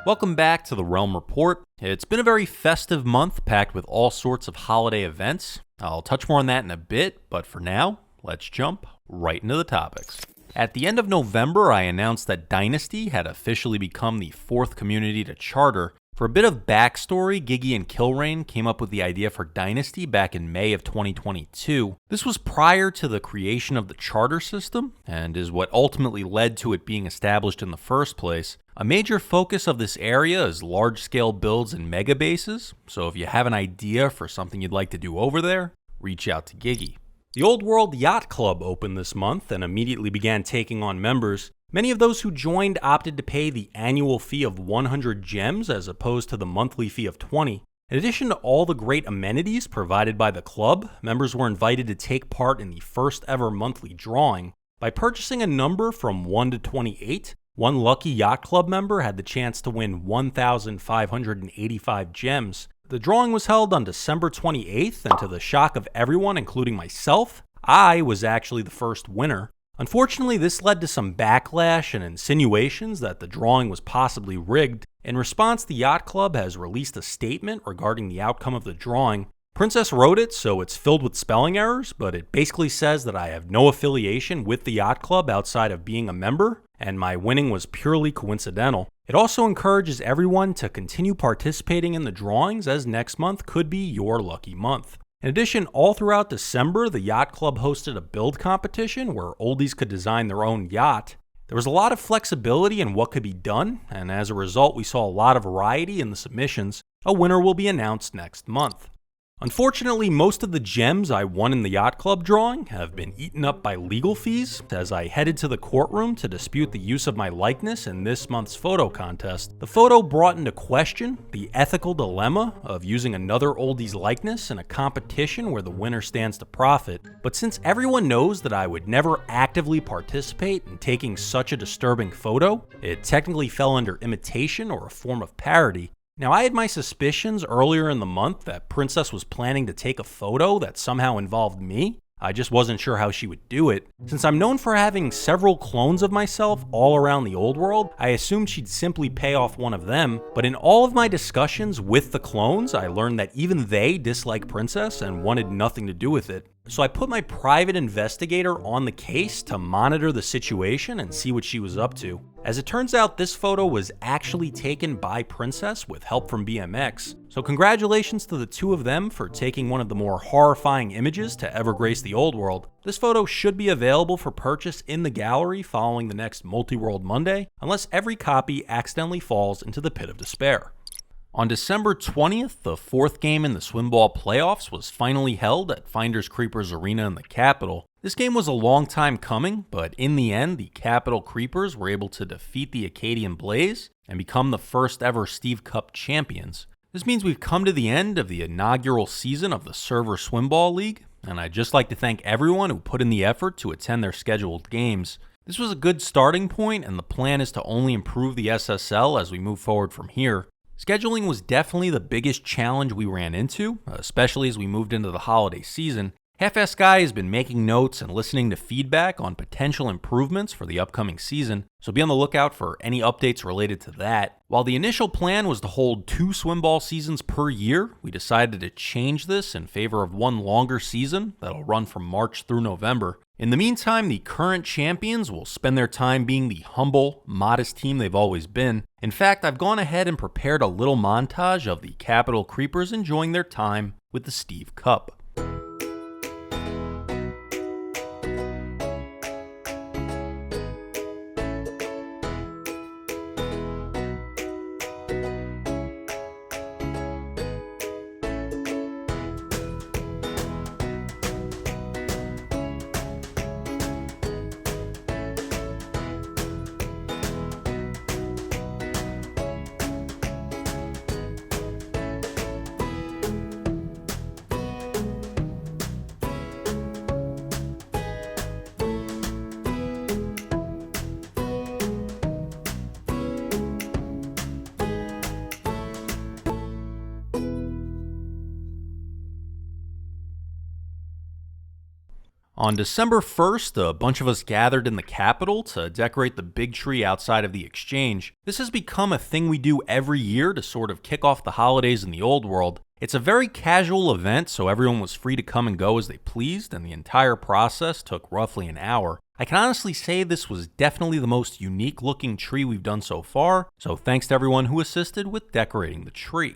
Welcome back to the Realm Report. It's been a very festive month packed with all sorts of holiday events. I'll touch more on that in a bit, but for now, let's jump right into the topics. At the end of November, I announced that Dynasty had officially become the fourth community to charter. For a bit of backstory, Gigi and Kilrain came up with the idea for Dynasty back in May of 2022. This was prior to the creation of the charter system, and is what ultimately led to it being established in the first place. A major focus of this area is large-scale builds and mega bases, so if you have an idea for something you'd like to do over there, reach out to Gigi. The Old World Yacht Club opened this month and immediately began taking on members. Many of those who joined opted to pay the annual fee of 100 gems as opposed to the monthly fee of 20. In addition to all the great amenities provided by the club, members were invited to take part in the first ever monthly drawing. By purchasing a number from 1 to 28, one lucky Yacht Club member had the chance to win 1,585 gems. The drawing was held on December 28th, and to the shock of everyone, including myself, I was actually the first winner. Unfortunately, this led to some backlash and insinuations that the drawing was possibly rigged. In response, the Yacht Club has released a statement regarding the outcome of the drawing. Princess wrote it, so it's filled with spelling errors, but it basically says that I have no affiliation with the Yacht Club outside of being a member, and my winning was purely coincidental. It also encourages everyone to continue participating in the drawings, as next month could be your lucky month. In addition, all throughout December, the Yacht Club hosted a build competition where oldies could design their own yacht. There was a lot of flexibility in what could be done, and as a result, we saw a lot of variety in the submissions. A winner will be announced next month. Unfortunately, most of the gems I won in the Yacht Club drawing have been eaten up by legal fees. As I headed to the courtroom to dispute the use of my likeness in this month's photo contest, the photo brought into question the ethical dilemma of using another oldie's likeness in a competition where the winner stands to profit. But since everyone knows that I would never actively participate in taking such a disturbing photo, it technically fell under imitation or a form of parody. Now, I had my suspicions earlier in the month that Princess was planning to take a photo that somehow involved me. I just wasn't sure how she would do it. Since I'm known for having several clones of myself all around the old world, I assumed she'd simply pay off one of them. But in all of my discussions with the clones, I learned that even they dislike Princess and wanted nothing to do with it. So I put my private investigator on the case to monitor the situation and see what she was up to. As it turns out, this photo was actually taken by Princess with help from BMX. So congratulations to the two of them for taking one of the more horrifying images to ever grace the old world. This photo should be available for purchase in the gallery following the next Multi-World Monday, unless every copy accidentally falls into the pit of despair. On December 20th, the fourth game in the Swimball Playoffs was finally held at Finders Creepers Arena in the capital. This game was a long time coming, but in the end, the Capital Creepers were able to defeat the Acadian Blaze and become the first ever Steve Cup champions. This means we've come to the end of the inaugural season of the Server Swimball League, and I'd just like to thank everyone who put in the effort to attend their scheduled games. This was a good starting point, and the plan is to only improve the SSL as we move forward from here. Scheduling was definitely the biggest challenge we ran into, especially as we moved into the holiday season. Half-Ass Guy has been making notes and listening to feedback on potential improvements for the upcoming season, so be on the lookout for any updates related to that. While the initial plan was to hold 2 Swimball seasons per year, we decided to change this in favor of one longer season that'll run from March through November. In the meantime, the current champions will spend their time being the humble, modest team they've always been. In fact, I've gone ahead and prepared a little montage of the Capital Creepers enjoying their time with the Steve Cup. On December 1st, a bunch of us gathered in the Capitol to decorate the big tree outside of the exchange. This has become a thing we do every year to sort of kick off the holidays in the old world. It's a very casual event, so everyone was free to come and go as they pleased, and the entire process took roughly an hour. I can honestly say this was definitely the most unique looking tree we've done so far, so thanks to everyone who assisted with decorating the tree.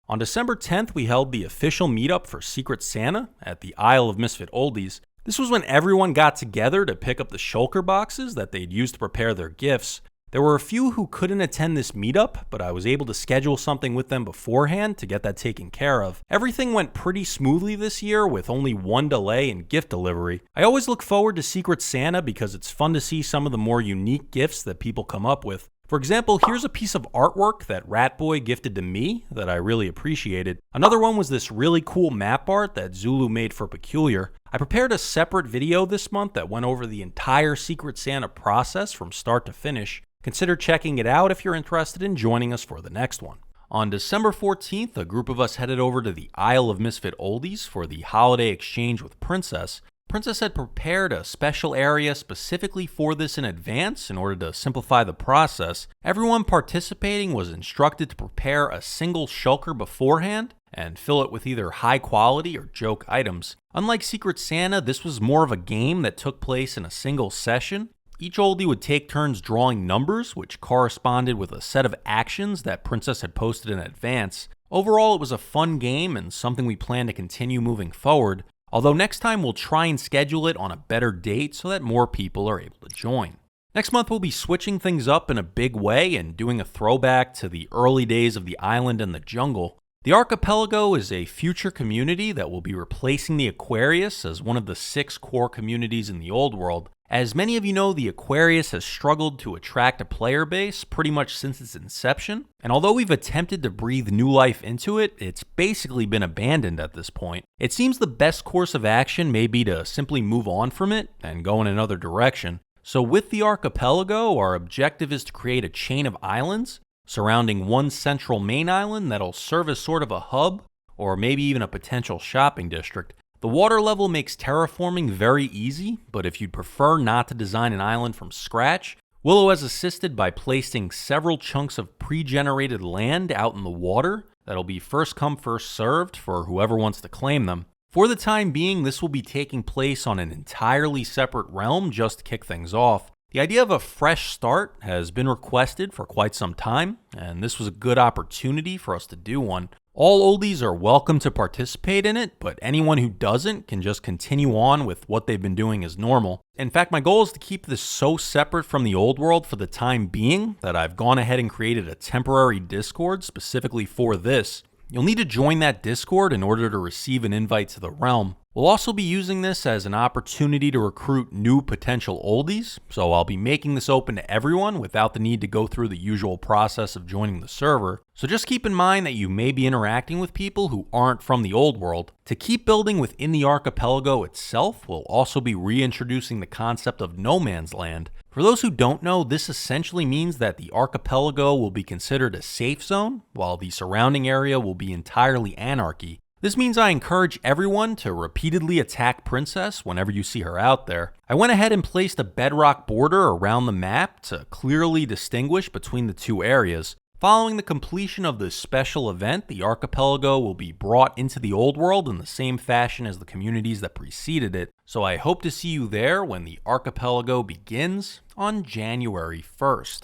On December 10th, we held the official meetup for Secret Santa at the Isle of Misfit Oldies. This was when everyone got together to pick up the shulker boxes that they'd used to prepare their gifts. There were a few who couldn't attend this meetup, but I was able to schedule something with them beforehand to get that taken care of. Everything went pretty smoothly this year with only one delay in gift delivery. I always look forward to Secret Santa because it's fun to see some of the more unique gifts that people come up with. For example, here's a piece of artwork that Ratboy gifted to me that I really appreciated. Another one was this really cool map art that Zulu made for Peculiar. I prepared a separate video this month that went over the entire Secret Santa process from start to finish. Consider checking it out if you're interested in joining us for the next one. On December 14th, a group of us headed over to the Isle of Misfit Oldies for the holiday exchange with Princess. Princess had prepared a special area specifically for this in advance in order to simplify the process. Everyone participating was instructed to prepare a single shulker beforehand and fill it with either high quality or joke items. Unlike Secret Santa, this was more of a game that took place in a single session. Each oldie would take turns drawing numbers, which corresponded with a set of actions that Princess had posted in advance. Overall, it was a fun game and something we plan to continue moving forward. Although next time we'll try and schedule it on a better date so that more people are able to join. Next month we'll be switching things up in a big way and doing a throwback to the early days of the island and the jungle. The Archipelago is a future community that will be replacing the Aquarius as one of the 6 core communities in the old world. As many of you know, the Aquarius has struggled to attract a player base pretty much since its inception, and although we've attempted to breathe new life into it, it's basically been abandoned at this point. It seems the best course of action may be to simply move on from it and go in another direction. So with the Archipelago, our objective is to create a chain of islands surrounding one central main island that'll serve as sort of a hub, or maybe even a potential shopping district. The water level makes terraforming very easy, but if you'd prefer not to design an island from scratch, Willow has assisted by placing several chunks of pre-generated land out in the water that'll be first come first served for whoever wants to claim them. For the time being, this will be taking place on an entirely separate realm just to kick things off. The idea of a fresh start has been requested for quite some time, and this was a good opportunity for us to do one. All oldies are welcome to participate in it, but anyone who doesn't can just continue on with what they've been doing as normal. In fact, my goal is to keep this so separate from the old world for the time being that I've gone ahead and created a temporary Discord specifically for this. You'll need to join that Discord in order to receive an invite to the realm. We'll also be using this as an opportunity to recruit new potential oldies, so I'll be making this open to everyone without the need to go through the usual process of joining the server. So just keep in mind that you may be interacting with people who aren't from the old world. To keep building within the Archipelago itself, we'll also be reintroducing the concept of no man's land. For those who don't know, this essentially means that the Archipelago will be considered a safe zone, while the surrounding area will be entirely anarchy. This means I encourage everyone to repeatedly attack Princess whenever you see her out there. I went ahead and placed a bedrock border around the map to clearly distinguish between the two areas. Following the completion of this special event, the Archipelago will be brought into the old world in the same fashion as the communities that preceded it, so I hope to see you there when the Archipelago begins on January 1st.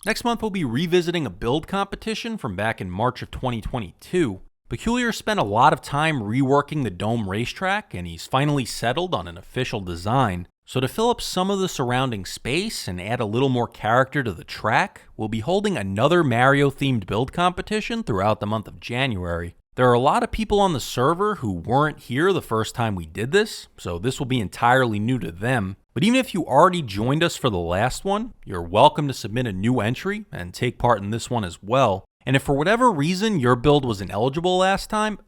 Next month we'll be revisiting a build competition from back in March of 2022. Peculiar spent a lot of time reworking the dome racetrack, and he's finally settled on an official design. So to fill up some of the surrounding space and add a little more character to the track, we'll be holding another Mario-themed build competition throughout the month of January. There are a lot of people on the server who weren't here the first time we did this, so this will be entirely new to them. But even if you already joined us for the last one, you're welcome to submit a new entry and take part in this one as well. And if for whatever reason your build was ineligible last time,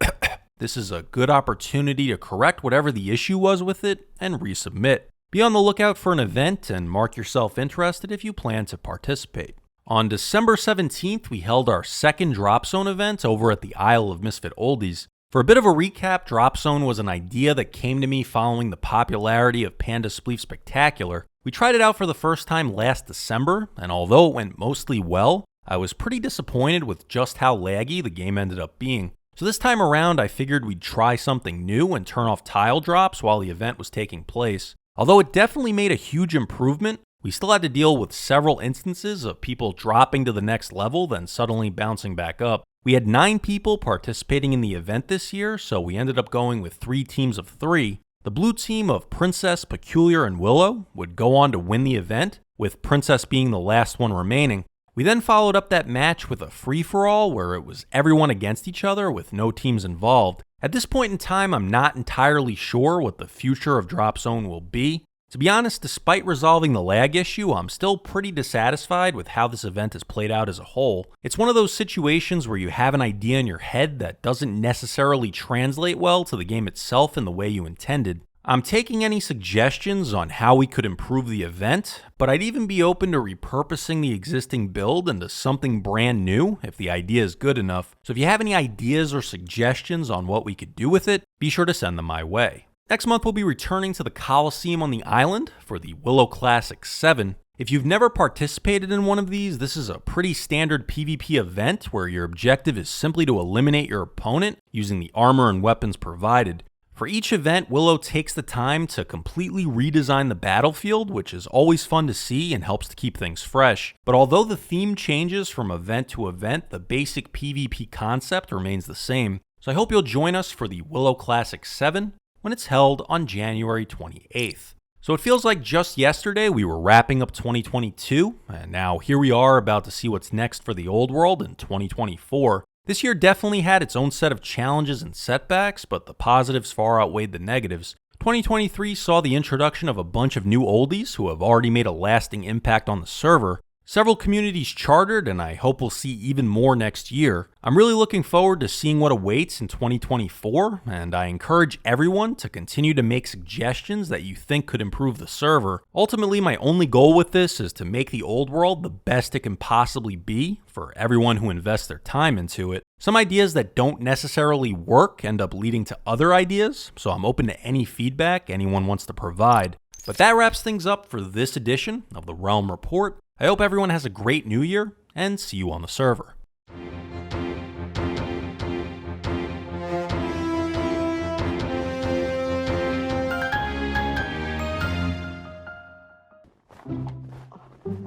this is a good opportunity to correct whatever the issue was with it and resubmit. Be on the lookout for an event and mark yourself interested if you plan to participate. On December 17th, we held our second Drop Zone event over at the Isle of Misfit Oldies. For a bit of a recap, Drop Zone was an idea that came to me following the popularity of Panda Spleef Spectacular. We tried it out for the first time last December, and although it went mostly well, I was pretty disappointed with just how laggy the game ended up being. So this time around, I figured we'd try something new and turn off tile drops while the event was taking place. Although it definitely made a huge improvement, we still had to deal with several instances of people dropping to the next level, then suddenly bouncing back up. We had 9 people participating in the event this year, so we ended up going with 3 teams of 3. The blue team of Princess, Peculiar, and Willow would go on to win the event, with Princess being the last one remaining. We then followed up that match with a free-for-all where it was everyone against each other with no teams involved. At this point in time, I'm not entirely sure what the future of Drop Zone will be. To be honest, despite resolving the lag issue, I'm still pretty dissatisfied with how this event has played out as a whole. It's one of those situations where you have an idea in your head that doesn't necessarily translate well to the game itself in the way you intended. I'm taking any suggestions on how we could improve the event, but I'd even be open to repurposing the existing build into something brand new if the idea is good enough. So if you have any ideas or suggestions on what we could do with it, be sure to send them my way. Next month, we'll be returning to the Coliseum on the island for the Willow Classic 7. If you've never participated in one of these, this is a pretty standard PvP event where your objective is simply to eliminate your opponent using the armor and weapons provided. For each event, Willow takes the time to completely redesign the battlefield, which is always fun to see and helps to keep things fresh. But although the theme changes from event to event, the basic PvP concept remains the same. So I hope you'll join us for the Willow Classic 7. When it's held on January 28th. So it feels like just yesterday we were wrapping up 2022, and now here we are about to see what's next for the old world in 2024. This year definitely had its own set of challenges and setbacks, but the positives far outweighed the negatives. 2023 saw the introduction of a bunch of new oldies who have already made a lasting impact on the server. Several communities chartered, and I hope we'll see even more next year. I'm really looking forward to seeing what awaits in 2024, and I encourage everyone to continue to make suggestions that you think could improve the server. Ultimately, my only goal with this is to make the old world the best it can possibly be for everyone who invests their time into it. Some ideas that don't necessarily work end up leading to other ideas, so I'm open to any feedback anyone wants to provide. But that wraps things up for this edition of the Realm Report. I hope everyone has a great new year, and see you on the server.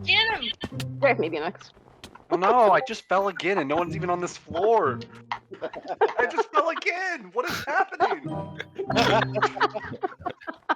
Get him! Right, maybe next. Oh no, I just fell again and no one's even on this floor. I just fell again! What is happening?